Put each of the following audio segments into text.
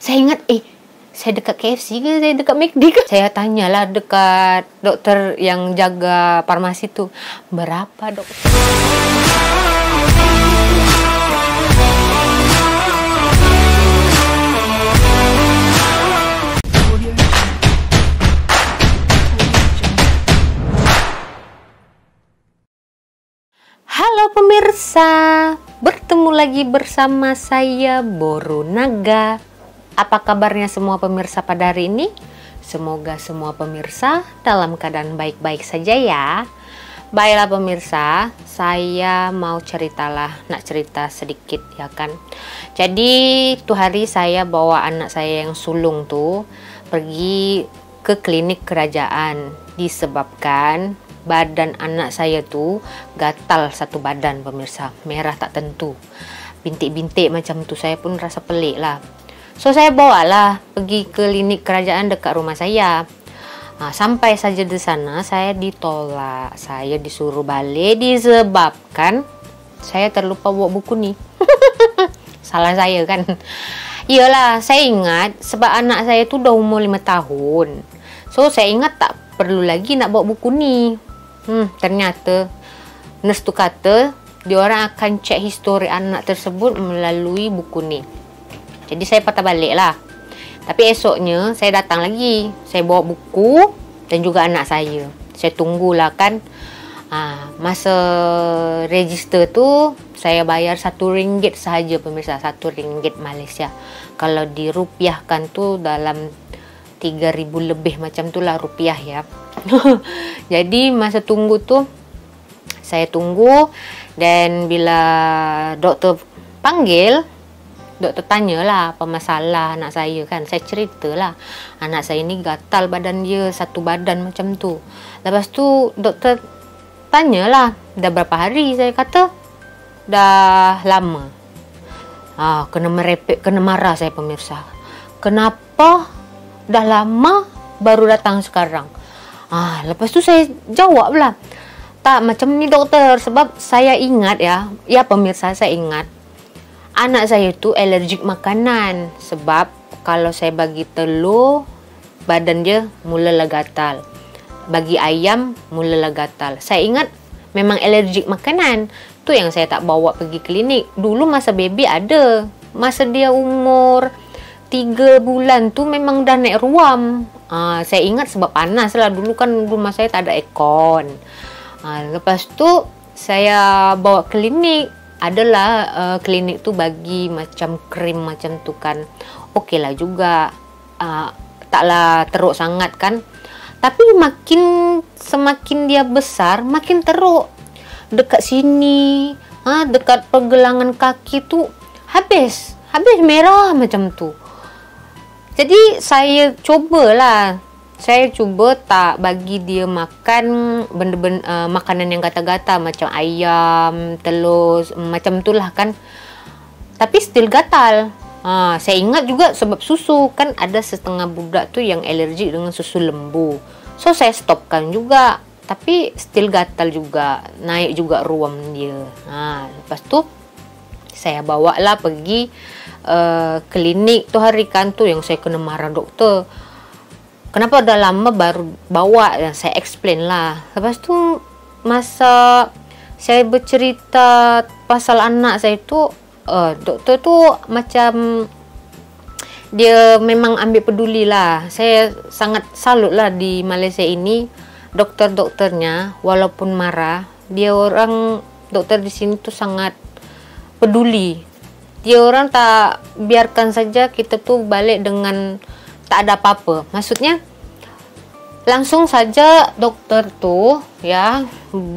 Saya ingat, saya dekat KFC ke, saya dekat McD ke? Saya tanyalah dekat dokter yang jaga farmasi tu, berapa dokter? Halo pemirsa, bertemu lagi bersama saya Boru Naga. Apa kabarnya semua pemirsa pada hari ini? Semoga semua pemirsa dalam keadaan baik-baik saja ya. Baiklah pemirsa, saya mau nak cerita sedikit ya kan. Jadi tuh hari saya bawa anak saya yang sulung tuh pergi ke klinik kerajaan disebabkan badan anak saya tuh gatal satu badan pemirsa, merah tak tentu, bintik-bintik macam tuh. Saya pun rasa pelik lah. So saya bawalah pergi ke klinik kerajaan dekat rumah saya. Sampai saja di sana saya ditolak, saya disuruh balik disebabkan saya terlupa bawa buku nih. Salah saya kan. Iyalah, saya ingat sebab anak saya tuh udah umur 5 tahun. So saya ingat tak perlu lagi nak bawa buku nih. Ternyata nurse tu kata diorang akan cek histori anak tersebut melalui buku ni. Jadi saya patah balik lah. Tapi esoknya saya datang lagi, saya bawa buku dan juga anak saya. Saya tunggulah kan. Masa register tu saya bayar RM1 sahaja pemirsa, RM1 Malaysia. Kalau dirupiahkan tu dalam 3.000 lebih macam tu lah rupiah ya. Jadi masa tunggu tu saya tunggu, dan bila doktor panggil, doktor tanyalah apa masalah anak saya kan. Saya ceritalah anak saya ni gatal badan dia, satu badan macam tu. Lepas tu doktor tanyalah dah berapa hari. Saya kata dah lama. Kena merepek, kena marah saya pemirsa. Kenapa dah lama baru datang sekarang? Lepas tu saya jawab lah, tak macam ni doktor, sebab saya ingat ya pemirsa, saya ingat anak saya tu alergik makanan. Sebab kalau saya bagi telur, badan dia mulalah gatal. Bagi ayam, mulalah gatal. Saya ingat memang alergik makanan. Tu yang saya tak bawa pergi klinik. Dulu masa baby ada. Masa dia umur 3 bulan tu memang dah naik ruam. Saya ingat sebab panas lah. Dulu kan rumah saya tak ada aircon. Lepas tu saya bawa klinik. Adalah klinik tu bagi macam krim macam tu kan. Okey lah juga. Taklah teruk sangat kan. Tapi semakin dia besar, makin teruk. Dekat sini, dekat pergelangan kaki tu habis merah macam tu. Jadi saya cuba tak bagi dia makan benda-benda makanan yang gatal-gatal macam ayam, telur, macam itulah kan. Tapi still gatal. Saya ingat juga sebab susu kan, ada setengah budak tu yang alergik dengan susu lembu. So saya stopkan juga, tapi still gatal juga, naik juga ruam dia. Lepas tu saya bawalah pergi klinik tu hari kan, tu yang saya kena marah doktor. Kenapa dah lama baru bawa? Dan saya explain lah. Lepas tu masa saya bercerita pasal anak saya tu, doktor tu macam dia memang ambil peduli lah. Saya sangat salut lah di Malaysia ini, dokter-dokternya walaupun marah, dokter di sini tu sangat peduli. Dia orang tak biarkan saja kita tu balik dengan tak ada apa-apa. Maksudnya langsung saja doktor tu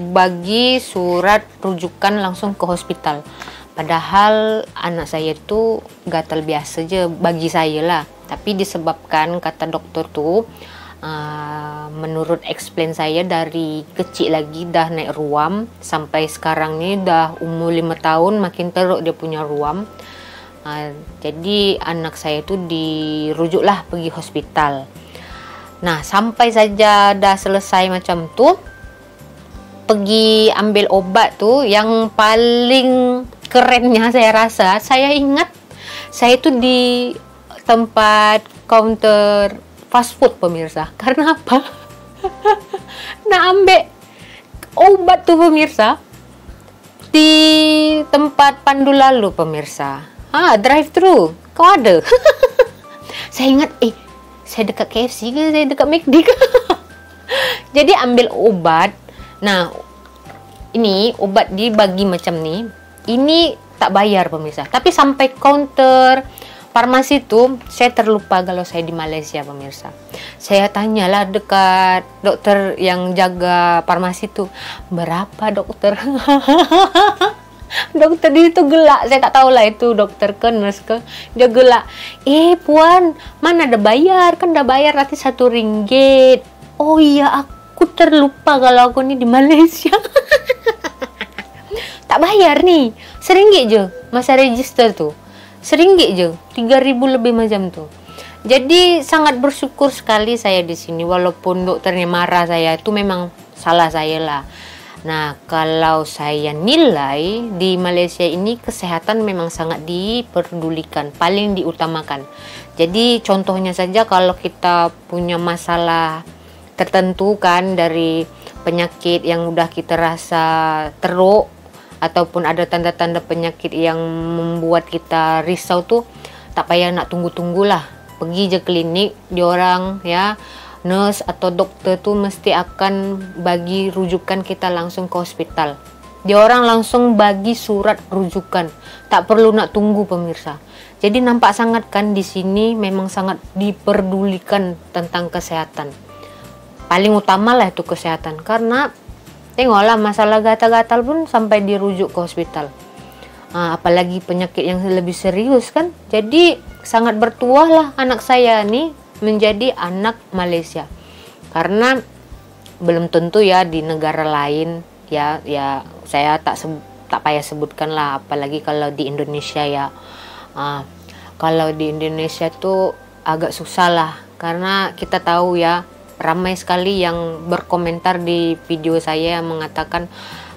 bagi surat rujukan langsung ke hospital. Padahal anak saya tu gatal biasa je bagi saya lah. Tapi disebabkan kata doktor tu, menurut explain saya, dari kecil lagi dah naik ruam, sampai sekarang ni dah umur 5 tahun makin teruk dia punya ruam. Jadi anak saya tu dirujuklah pergi hospital. Sampai saja dah selesai macam tu, pergi ambil obat tu, yang paling kerennya saya rasa, saya ingat saya tu tempat counter fast food pemirsa. Karena apa? Nah, ambek obat tuh pemirsa di tempat pandu lalu pemirsa. Drive thru. Kau ada? Saya ingat, saya dekat KFC ke? Saya dekat McD ke? Jadi ambil obat. Nah, ini obat dibagi macam ni. Ini tak bayar pemirsa. Tapi sampai counter farmasi itu, saya terlupa kalau saya di Malaysia pemirsa. Saya tanyalah dekat dokter yang jaga farmasi itu, berapa dokter? Dokter di situ gelak, saya tak tahu lah itu dokter ke nurse ke, dia gelak. Puan, mana ada bayar, kan udah bayar nanti RM1. Oh iya, aku terlupa kalau aku nih di Malaysia. Tak bayar nih, RM1 je masa register tuh, RM1 je, 3.000 lebih macam tuh. Jadi sangat bersyukur sekali saya di sini, walaupun dokternya marah saya, itu memang salah saya lah. Nah, kalau saya nilai di Malaysia ini kesehatan memang sangat diperdulikan, paling diutamakan. Jadi contohnya saja kalau kita punya masalah tertentu kan, dari penyakit yang udah kita rasa teruk, ataupun ada tanda-tanda penyakit yang membuat kita risau tuh, tak payah nak tunggu-tunggulah. Pergi je klinik, diorang ya, nurse atau dokter tuh mesti akan bagi rujukan kita langsung ke hospital. Dia orang langsung bagi surat rujukan, tak perlu nak tunggu pemirsa. Jadi nampak sangat kan di sini memang sangat diperdulikan tentang kesehatan. Paling utama lah itu kesehatan, karena tengoklah masalah gatal-gatal pun sampai dirujuk ke hospital. Apalagi penyakit yang lebih serius kan. Jadi sangat bertuah lah anak saya nih menjadi anak Malaysia, karena belum tentu ya di negara lain ya saya tak payah sebutkan lah, apalagi kalau di Indonesia ya. Kalau di Indonesia tuh agak susah lah, karena kita tahu ya ramai sekali yang berkomentar di video saya yang mengatakan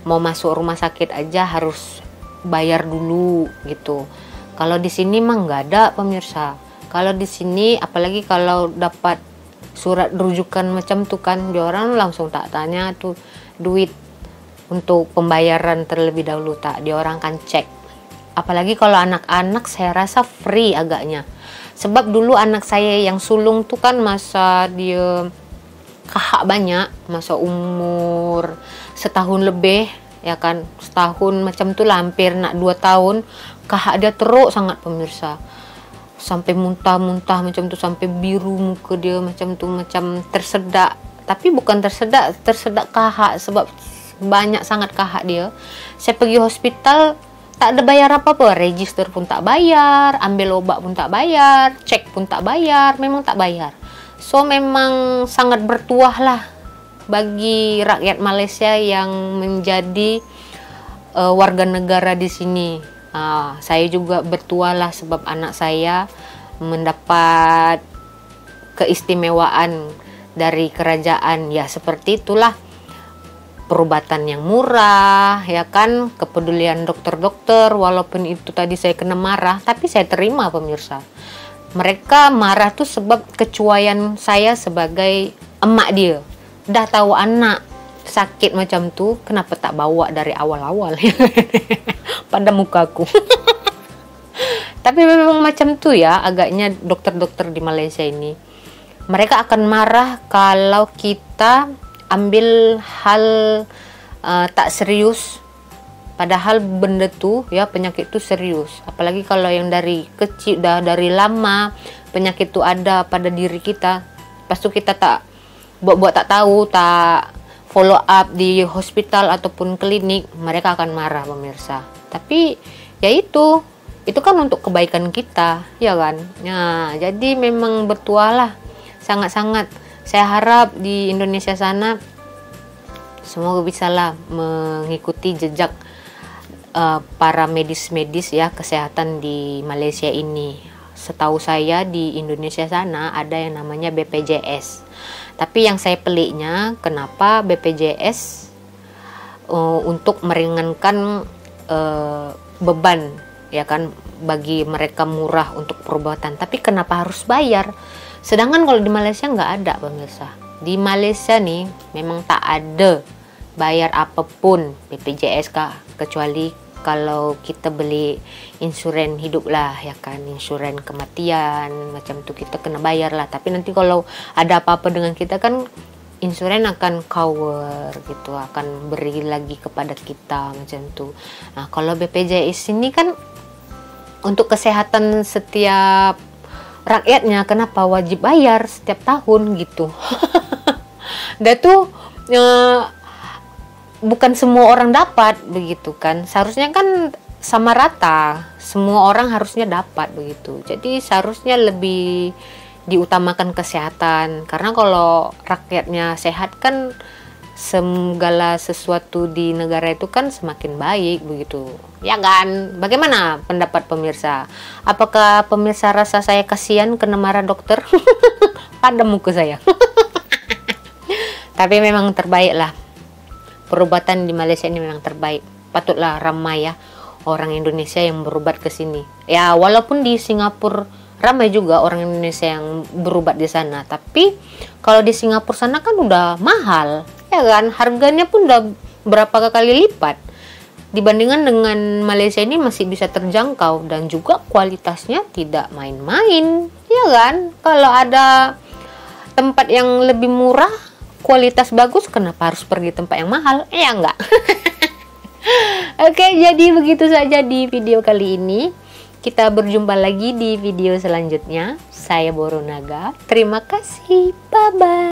mau masuk rumah sakit aja harus bayar dulu gitu. Kalau di sini mah nggak ada pemirsa. Kalau di sini, apalagi kalau dapat surat rujukan macam tuh kan, dia orang langsung tak tanya tuh duit untuk pembayaran terlebih dahulu, tak, dia orang kan cek. Apalagi kalau anak-anak saya rasa free agaknya. Sebab dulu anak saya yang sulung tuh kan masa dia kahak banyak, masa umur setahun lebih ya kan, setahun macam tuh lah, hampir nak 2 tahun, kahak dia teruk sangat pemirsa. Sampai muntah-muntah macam tu, sampai biru muka dia macam tu, macam tersedak. Tapi bukan tersedak kahak, sebab banyak sangat kahak dia. Saya pergi hospital tak ada bayar apa-apa, register pun tak bayar, ambil obat pun tak bayar, cek pun tak bayar, memang tak bayar. So memang sangat bertuah lah bagi rakyat Malaysia yang menjadi warga negara di sini. Saya juga bertuah lah sebab anak saya mendapat keistimewaan dari kerajaan. Ya seperti itulah, perubatan yang murah ya kan, kepedulian dokter-dokter. Walaupun itu tadi saya kena marah, tapi saya terima pemirsa. Mereka marah tuh sebab kecuaian saya sebagai emak dia. Dah tahu anak sakit macam tu, kenapa tak bawa dari awal-awal pada mukaku. Tapi memang macam tu ya agaknya dokter-dokter di Malaysia ini. Mereka akan marah kalau kita ambil hal tak serius, padahal benda tu ya, penyakit tu serius. Apalagi kalau yang dari kecil, dari lama penyakit tu ada pada diri kita, lepas tu kita tak buat tak tahu, tak follow up di hospital ataupun klinik, mereka akan marah pemirsa. Tapi ya itu kan untuk kebaikan kita ya kan. Nah, jadi memang bertualah sangat-sangat. Saya harap di Indonesia sana semoga bisalah mengikuti jejak para medis-medis ya kesehatan di Malaysia ini. Setahu saya di Indonesia sana ada yang namanya BPJS. Tapi yang saya peliknya, kenapa BPJS untuk meringankan beban ya kan, bagi mereka murah untuk perobatan. Tapi kenapa harus bayar? Sedangkan kalau di Malaysia nggak ada, pemirsa. Di Malaysia nih memang tak ada bayar apapun BPJS kah, kecuali kalau kita beli insuran hidup lah, ya kan, insuran kematian macam tuh kita kena bayar lah. Tapi nanti kalau ada apa-apa dengan kita kan insuran akan cover gitu, akan beri lagi kepada kita macam tuh. Nah kalau BPJS ini kan untuk kesehatan setiap rakyatnya, kenapa wajib bayar setiap tahun gitu? Dan tuh bukan semua orang dapat begitu kan. Seharusnya kan sama rata, semua orang harusnya dapat begitu. Jadi seharusnya lebih diutamakan kesehatan, karena kalau rakyatnya sehat kan segala sesuatu di negara itu kan semakin baik begitu, ya kan? Bagaimana pendapat pemirsa? Apakah pemirsa rasa saya kasihan kena marah dokter? Padam muka saya. Tapi memang terbaik lah, perobatan di Malaysia ini memang terbaik. Patutlah ramai ya orang Indonesia yang berobat ke sini. Ya walaupun di Singapura ramai juga orang Indonesia yang berobat di sana, tapi kalau di Singapura sana kan udah mahal, ya kan? Harganya pun udah berapa kali lipat. Dibandingkan dengan Malaysia ini masih bisa terjangkau dan juga kualitasnya tidak main-main, ya kan? Kalau ada tempat yang lebih murah, kualitas bagus, kenapa harus pergi tempat yang mahal? Ya enggak. Oke, jadi begitu saja di video kali ini. Kita berjumpa lagi di video selanjutnya. Saya Boru Naga. Terima kasih. Bye-bye.